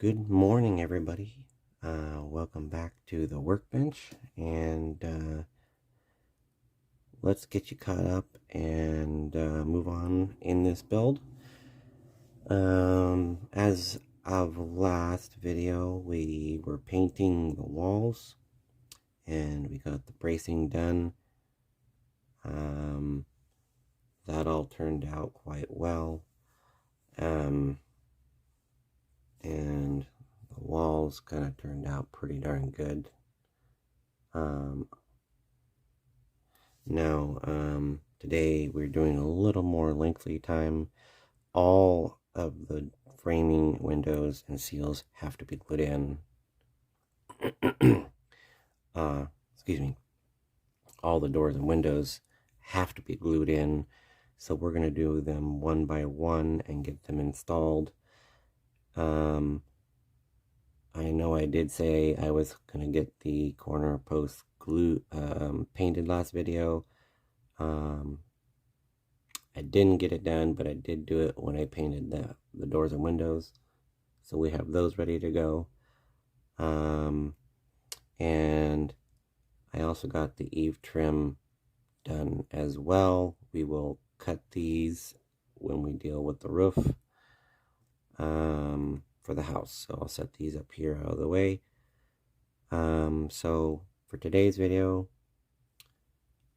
Good morning, everybody. Welcome back to the workbench, and let's get you caught up and move on in this build. As of last video, we were painting the walls, and we got the bracing done. That all turned out quite well. And the walls kind of turned out pretty darn good. Now, today we're doing a little more lengthy time. All of the framing windows and seals have to be put in. Excuse me. All the doors and windows have to be glued in. So we're going to do them one by one and get them installed. I know I did say I was going to get the corner post glue painted last video. I didn't get it done, but I did do it when I painted the doors and windows. So we have those ready to go. And I also got the eave trim done as well. We will cut these when we deal with the roof for the house. So I'll set these up here out of the way. So for today's video,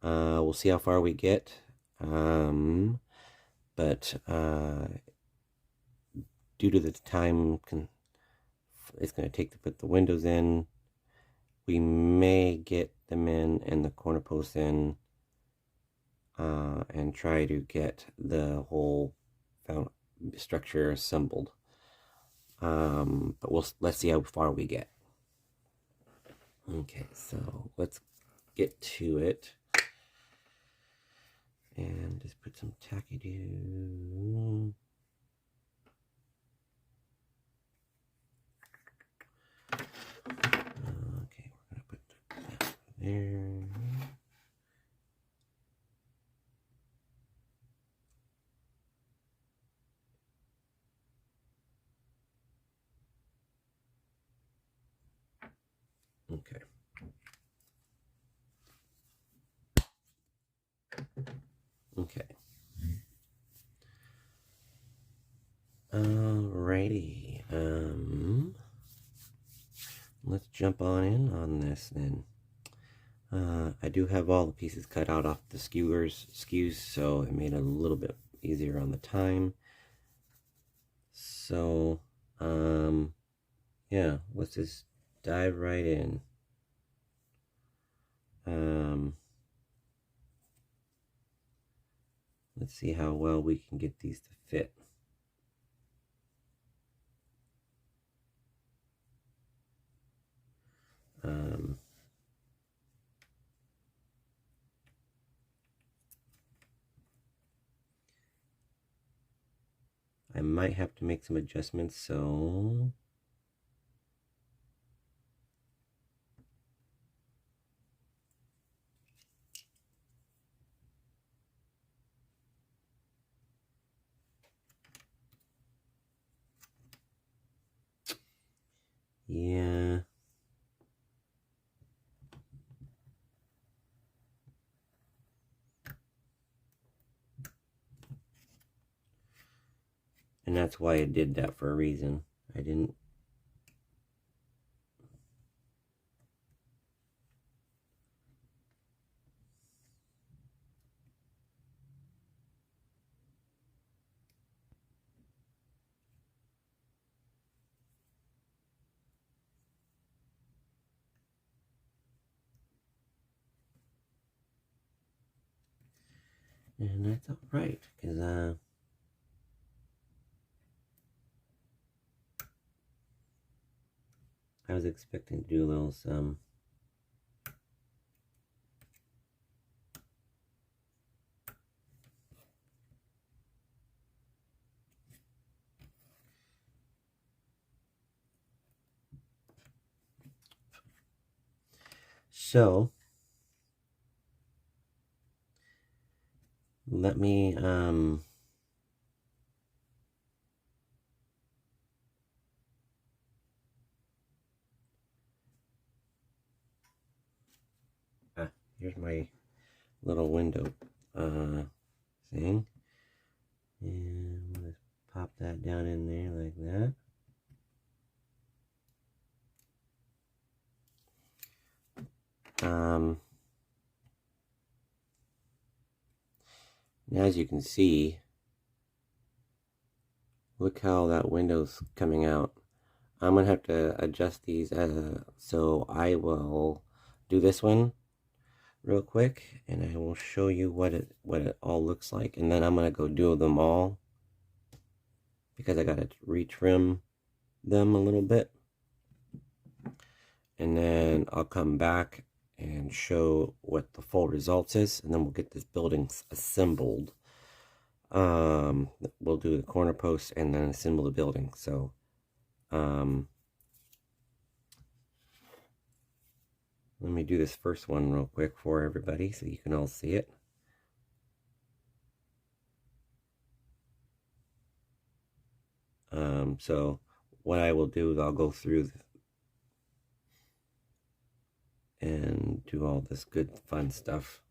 we'll see how far we get. But due to the time it's going to take to put the windows in, we may get them in and the corner posts in, and try to get the whole structure assembled. But let's see how far we get. Okay, so let's get to it. And just put some tacky do. Okay, we're gonna put that there. Okay. Okay. Alrighty. Let's jump on in on this then. I do have all the pieces cut out off the skews, so it made it a little bit easier on the time. So, yeah, let's just dive right in. Let's see how well we can get these to fit. I might have to make some adjustments, so yeah. And that's why I did that, for a reason. I didn't. And that's all right, because I was expecting to do a little some. So let me here's my little window thing. And let's pop that down in there like that. Now as you can see, look how that window's coming out. I'm gonna have to adjust these so I will do this one real quick and I will show you what it all looks like, and then I'm gonna go do them all because I gotta retrim them a little bit, and then I'll come back and show what the full results is, and then we'll get this building assembled. We'll do the corner posts and then assemble the building. So let me do this first one real quick for everybody so you can all see it. So what I will do is I'll go through and do all this good fun stuff.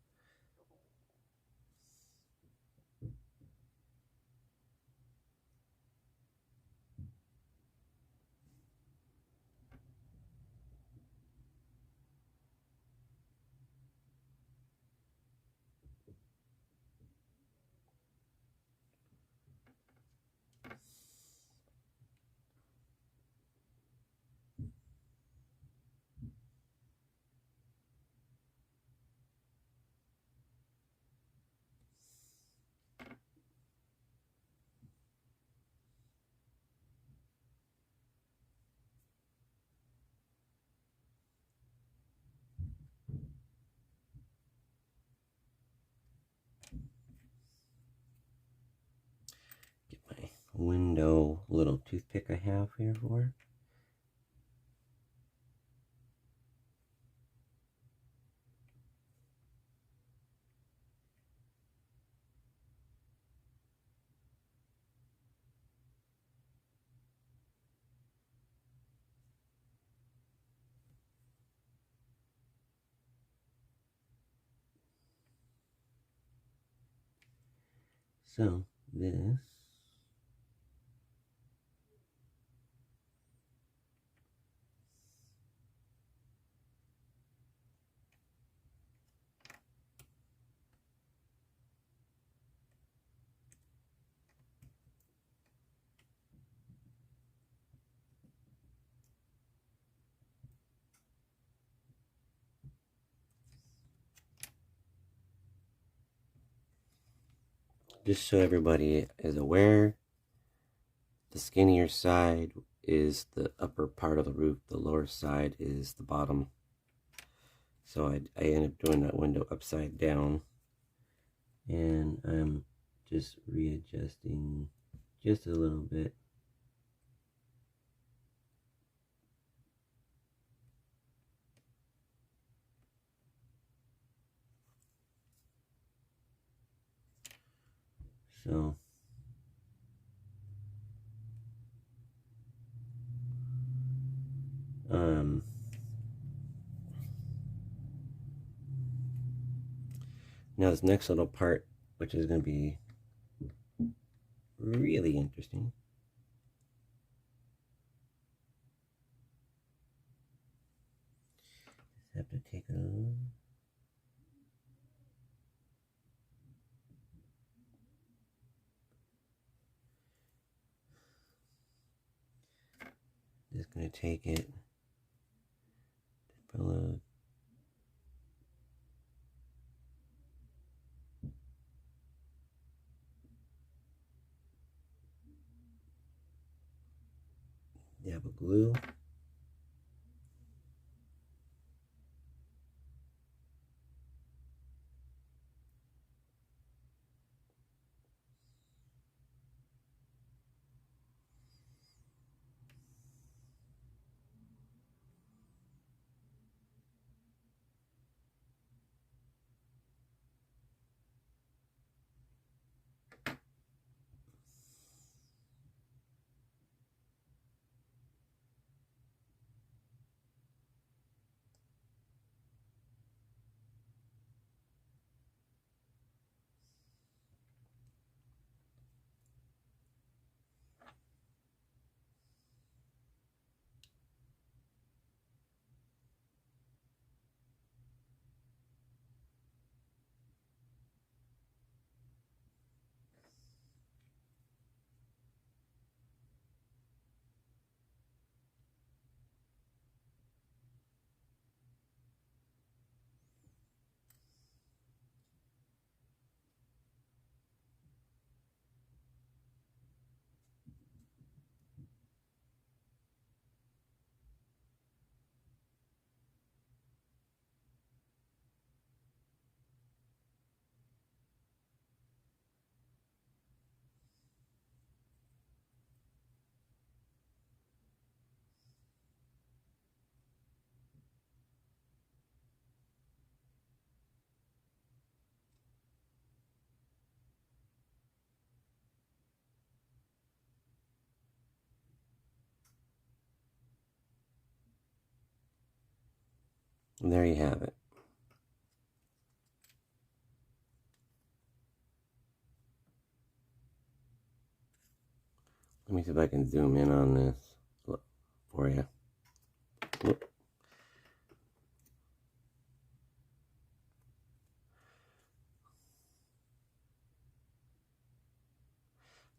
Get my window little toothpick I have here for. So this just so everybody is aware, the skinnier side is the upper part of the roof, the lower side is the bottom. So I ended up doing that window upside down, and I'm just readjusting just a little bit. So now this next little part, which is going to be really interesting. Just have to take a little. Just going to take it, below. Dab of glue. And there you have it. Let me see if I can zoom in on this for you. Whoop.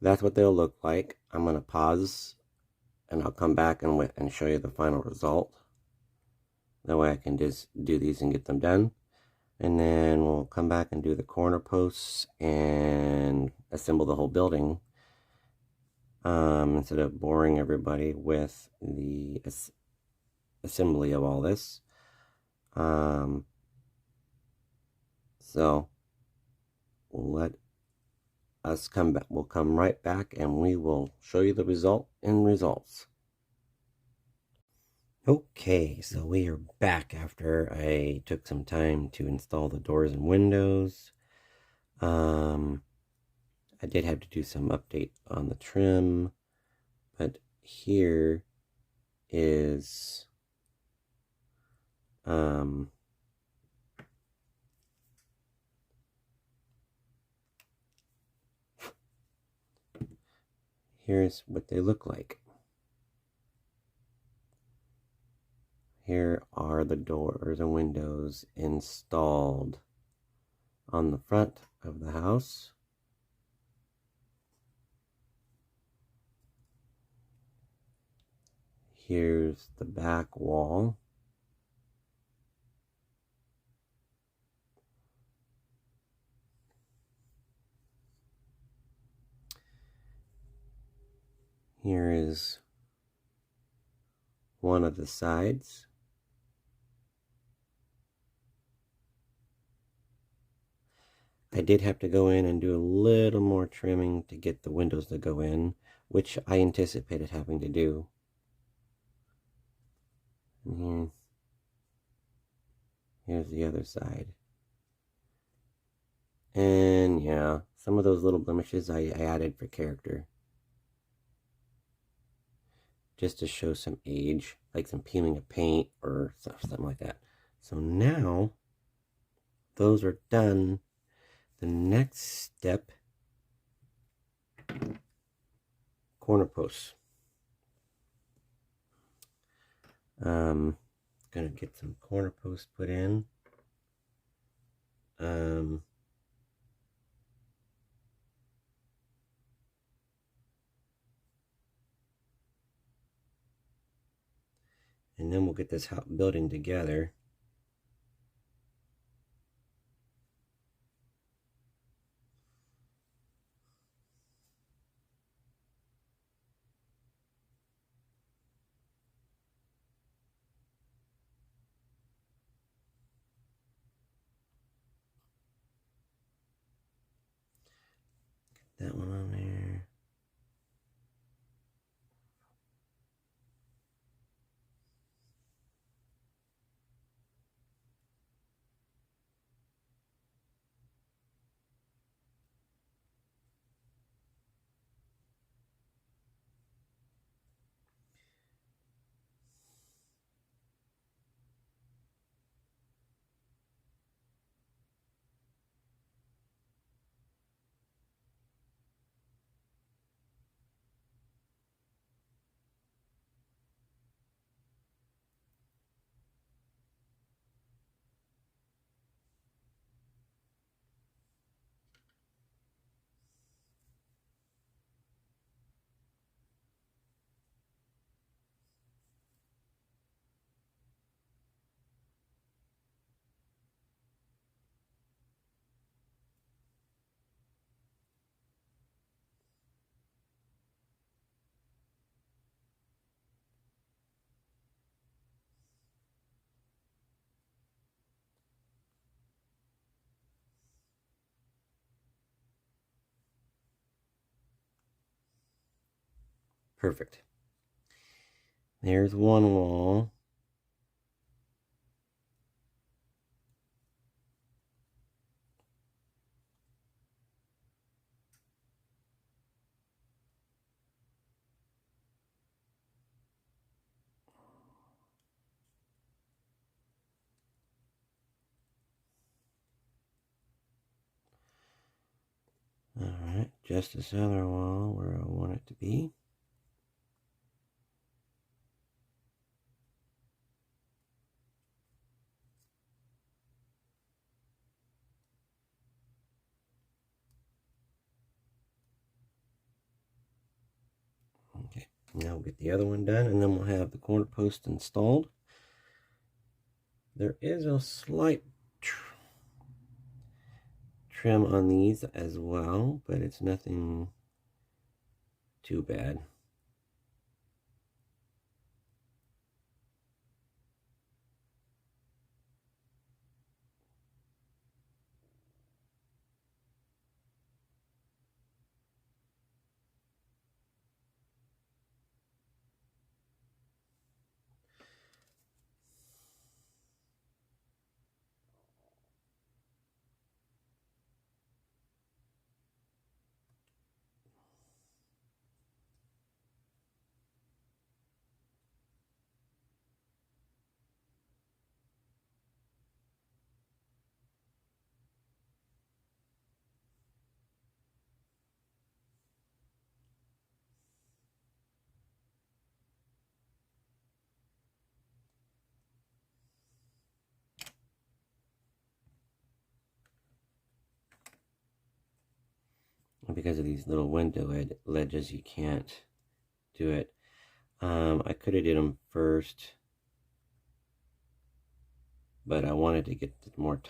That's what they'll look like. I'm going to pause and I'll come back and show you the final result. That way I can just do these and get them done. And then we'll come back and do the corner posts and assemble the whole building. Instead of boring everybody with the assembly of all this. So let us come back. We'll come right back and we will show you the results. Okay, so we are back after I took some time to install the doors and windows. I did have to do some update on the trim, but here is here's what they look like. Here are the doors and windows installed on the front of the house. Here's the back wall. Here is one of the sides. I did have to go in and do a little more trimming to get the windows to go in, which I anticipated having to do. And here's the other side. And yeah, some of those little blemishes I added for character. Just to show some age, like some peeling of paint or something like that. So now, those are done. The next step, corner posts. Gonna get some corner posts put in. And then we'll get this building together. Get that one on there. Perfect. There's one wall. adjust this other wall where I want it to be. Okay, now we'll get the other one done, and then we'll have the corner post installed. There is a slight trim on these as well, but it's nothing too bad. Because of these little window ledges, you can't do it. I could have did them first, but I wanted to get the more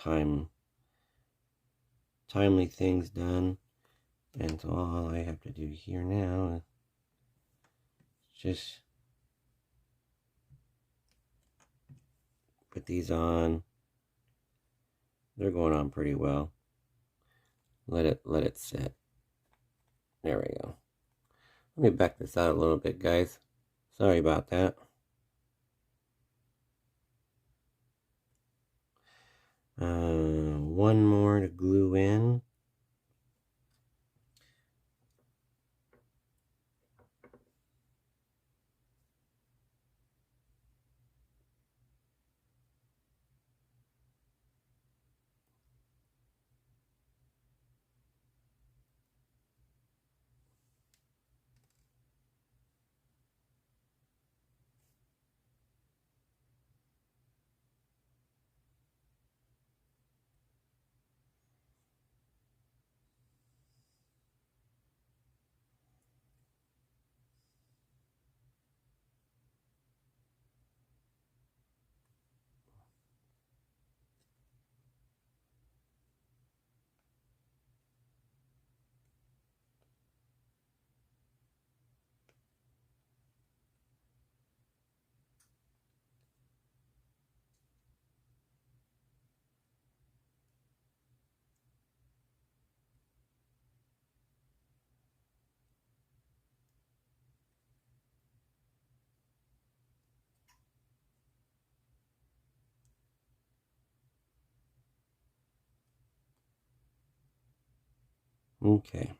timely things done. And so all I have to do here now is just put these on. They're going on pretty well. Let it sit. There we go. Let me back this out a little bit, guys. Sorry about that. One more to glue in. Okay.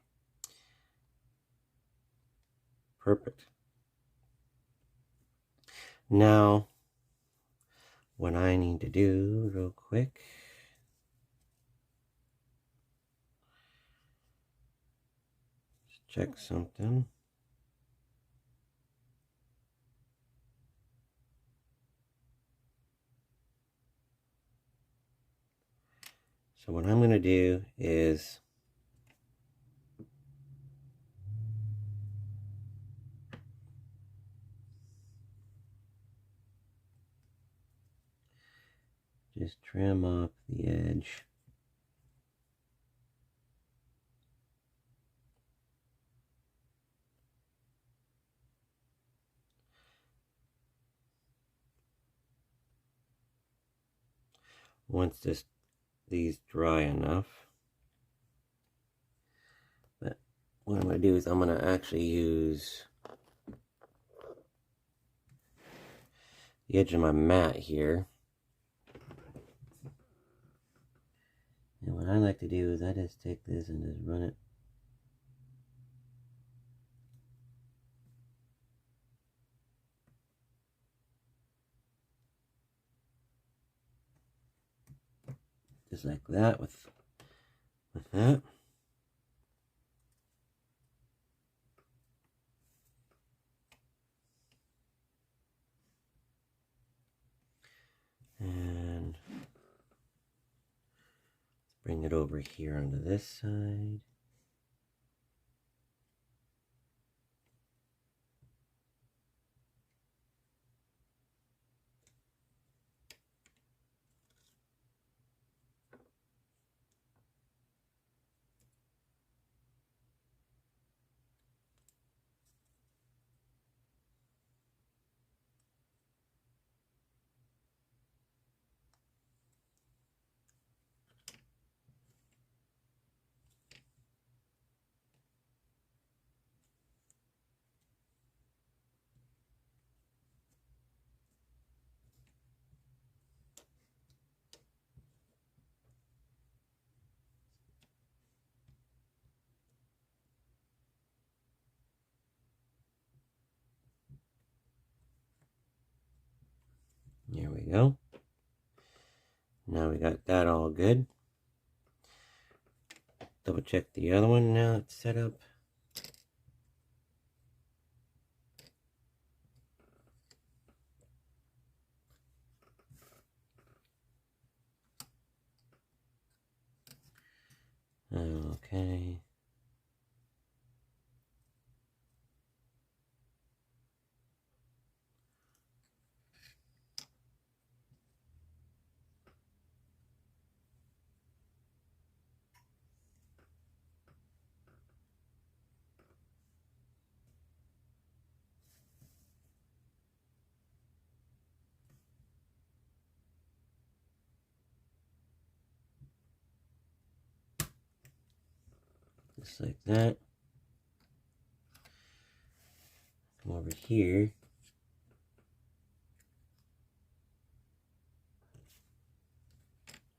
Perfect. Now, what I need to do real quick, check something. So what I'm going to do is just trim off the edge. Once these dry enough. But what I'm going to do is I'm going to actually use the edge of my mat here. And what I like to do is I just take this and just run it just like that with that. Bring it over here onto this side. There we go. Now we got that all good. Double check the other one now it's set up. Okay. Just like that. Come over here.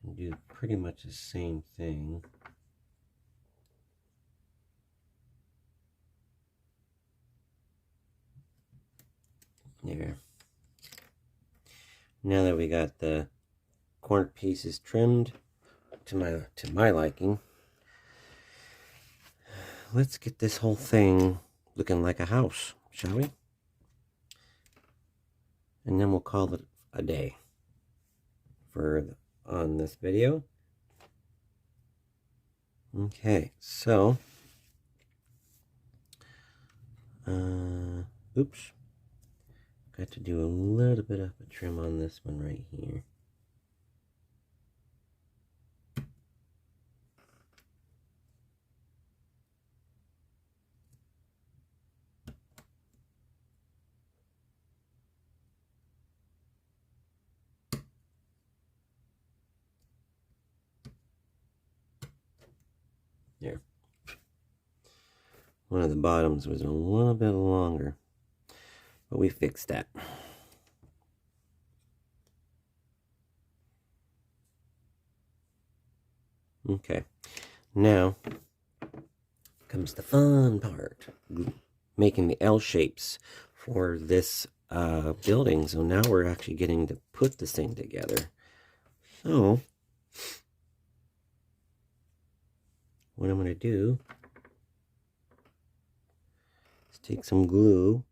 And do pretty much the same thing. There. Now that we got the corner pieces trimmed to my liking, let's get this whole thing looking like a house, shall we? And then we'll call it a day on this video. Okay, so oops, got to do a little bit of a trim on this one right here. There. One of the bottoms was a little bit longer, but we fixed that. Okay, now comes the fun part, making the L shapes for this building. So now we're actually getting to put this thing together. So what I'm going to do is take some glue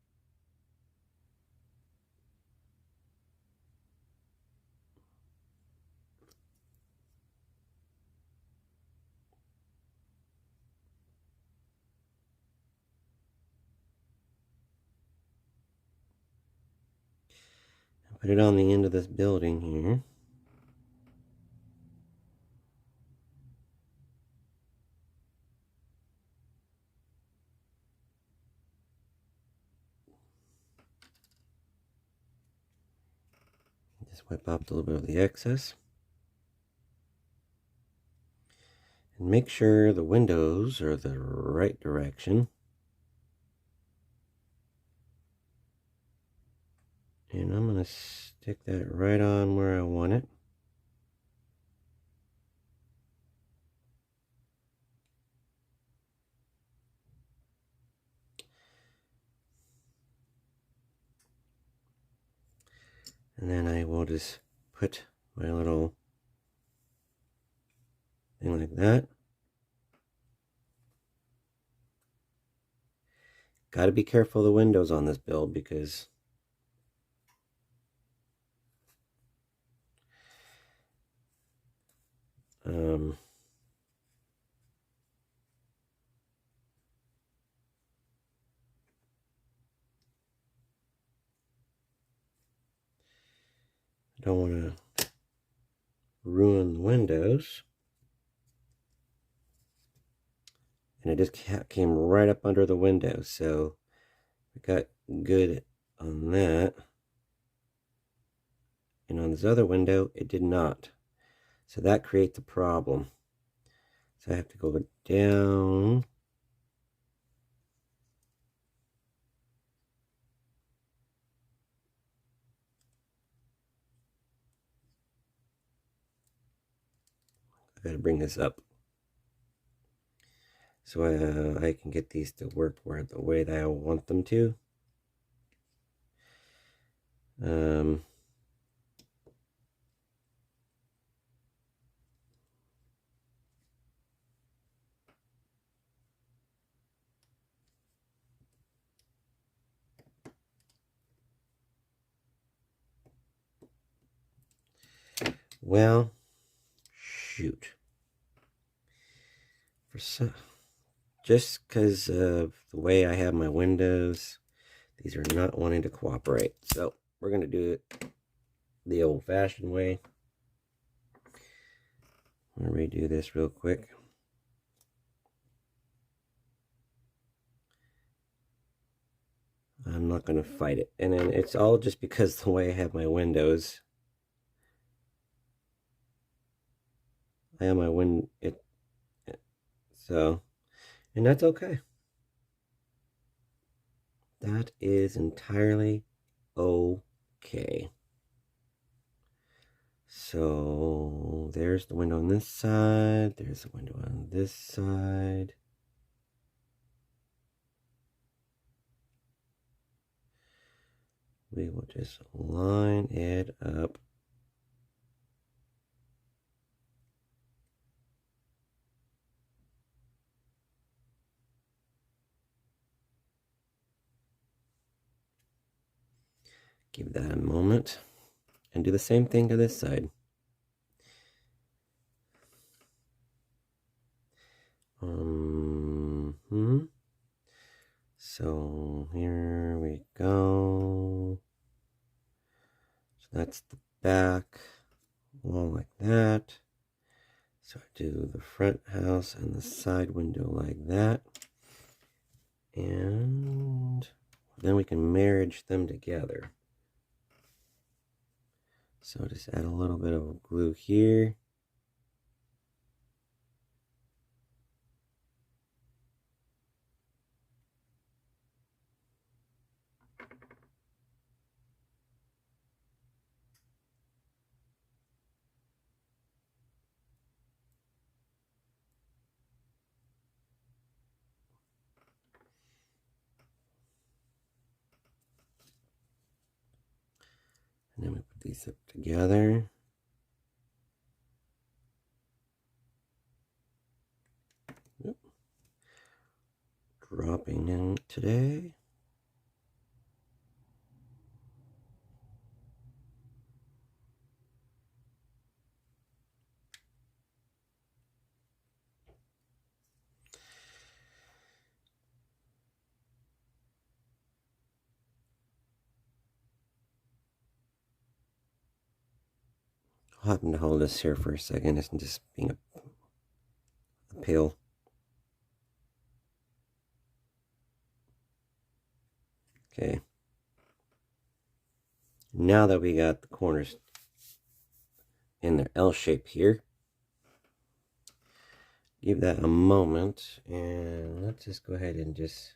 and put it on the end of this building here. Just wipe out a little bit of the excess. And make sure the windows are the right direction. And I'm going to stick that right on where I want it. And then I will just put my little thing like that. Got to be careful of the windows on this build because don't want to ruin the windows. And it just came right up under the window, so we got good on that. And on this other window, it did not. So that creates a problem. So I have to go down. I gotta bring this up so I can get these to work the way that I want them to. Well, shoot. Just because of the way I have my windows, these are not wanting to cooperate. So we're going to do it the old-fashioned way. I'm going to redo this real quick. I'm not going to fight it. And then it's all just because the way I have my windows. I have my so, and that's okay. That is entirely okay. So there's the window on this side. There's the window on this side. We will just line it up. Give that a moment. And do the same thing to this side. So here we go. So that's the back wall like that. So I do the front house and the side window like that. And then we can marriage them together. So just add a little bit of glue here. And then we put these up together. Yep. Dropping in today. I'll happen to hold this here for a second. It's just being a pill. Okay. Now that we got the corners in their L shape here, give that a moment, and let's just go ahead and just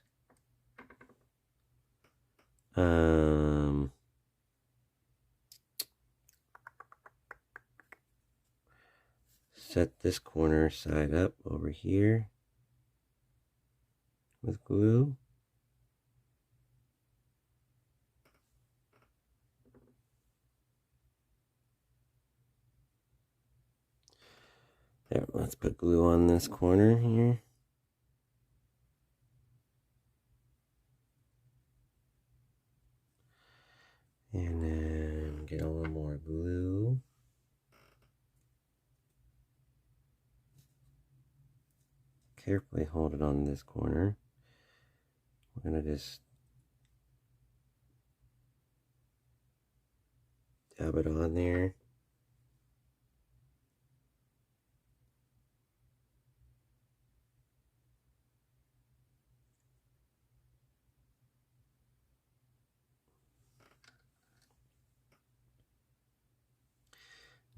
set this corner side up over here with glue. There, let's put glue on this corner here. And then get a little more glue. Carefully hold it on this corner. We're going to just Dab it on there.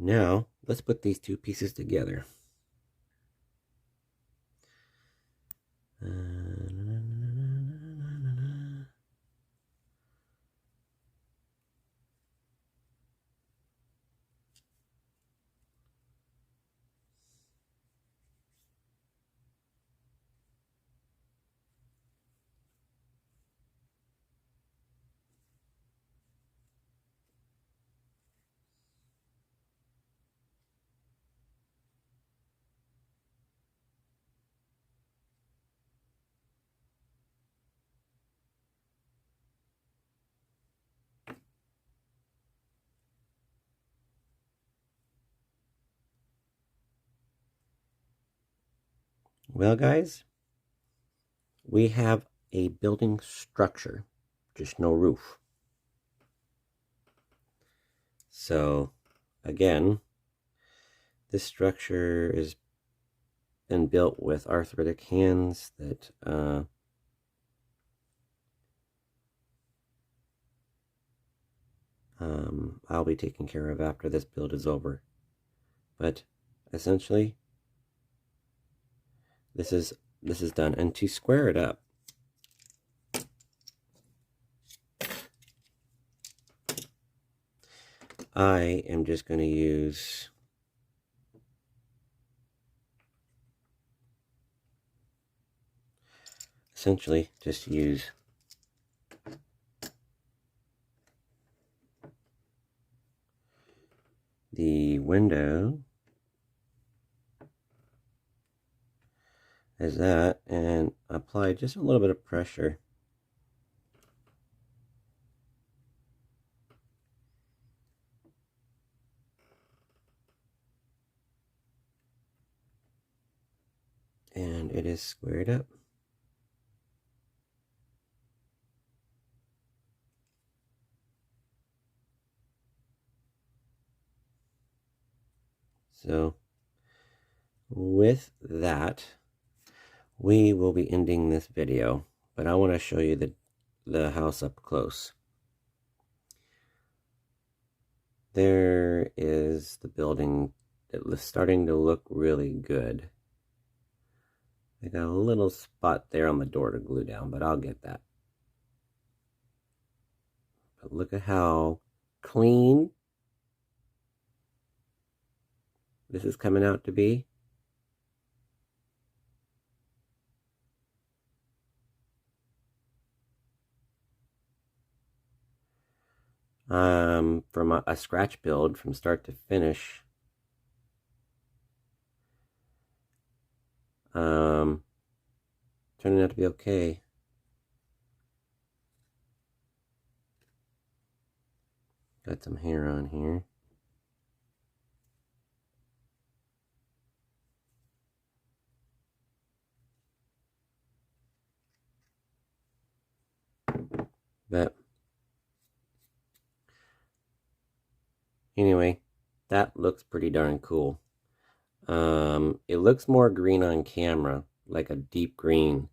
Now, let's put these two pieces together. Well, guys, we have a building structure, just no roof. So, again, this structure has been built with arthritic hands that I'll be taking care of after this build is over. But essentially, this is done. And to square it up, I am just going to use essentially just use the window as that and apply just a little bit of pressure. And it is squared up. So with that, we will be ending this video, but I want to show you the house up close. There is the building. It was starting to look really good. I got a little spot there on the door to glue down, but I'll get that. But look at how clean this is coming out to be. From a scratch build from start to finish. Turning out to be okay. Got some hair on here. But anyway, that looks pretty darn cool. It looks more green on camera, like a deep green.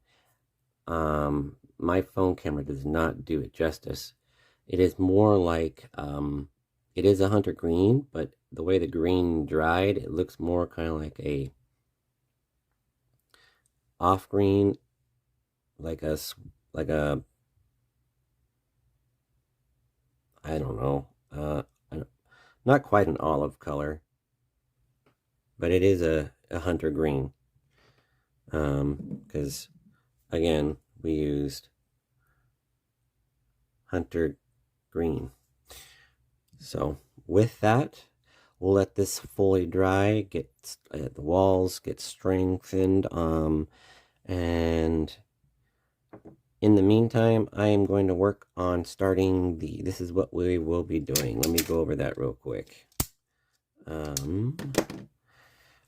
My phone camera does not do it justice. It is more like, it is a hunter green, but the way the green dried, it looks more kind of like a off green, like a I don't know, not quite an olive color, but it is a hunter green. Because again, we used hunter green. So with that, we'll let this fully dry, get the walls get strengthened, and in the meantime, I am going to work on starting this is what we will be doing. Let me go over that real quick.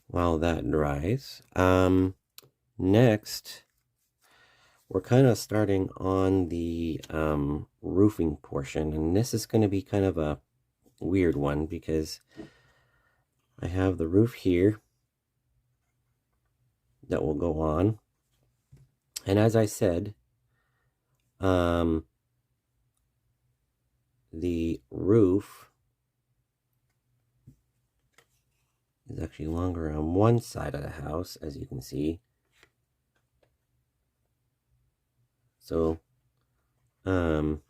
While that dries. Next, we're kind of starting on the roofing portion, and this is going to be kind of a weird one because I have the roof here that will go on. And as I said, the roof is actually longer on one side of the house, as you can see. So, we'll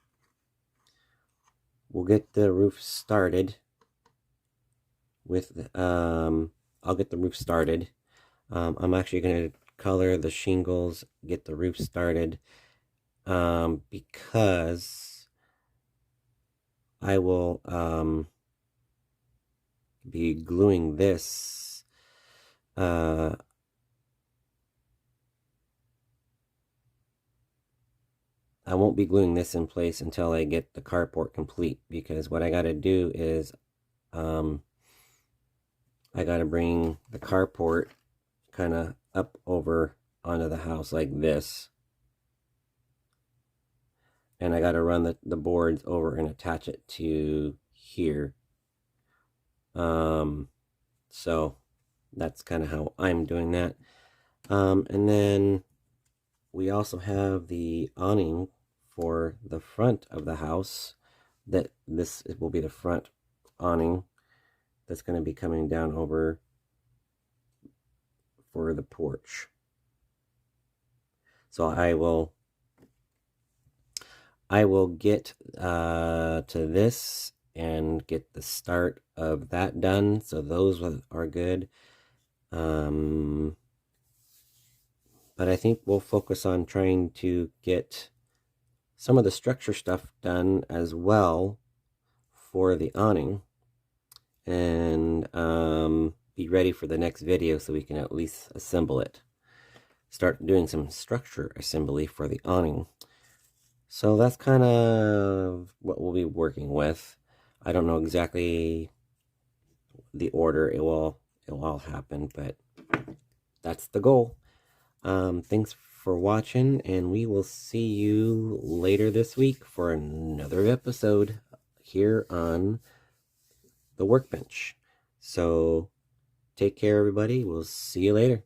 get the roof started with, I'll get the roof started. I'm actually going to color the shingles, get the roof started, because I will, be gluing this, I won't be gluing this in place until I get the carport complete, because what I got to do is I got to bring the carport kind of up over onto the house like this, and I got to run the boards over and attach it to here. So that's kind of how I'm doing that. And then we also have the awning for the front of the house. That this will be the front awning that's going to be coming down over for the porch. So I will get to this and get the start of that done. So those are good. But I think we'll focus on trying to get some of the structure stuff done as well for the awning, and be ready for the next video so we can at least assemble it. Start doing some structure assembly for the awning. So that's kind of what we'll be working with. I don't know exactly the order it will all happen, but that's the goal. Thanks for watching, and we will see you later this week for another episode here on the workbench. So take care, everybody. We'll see you later.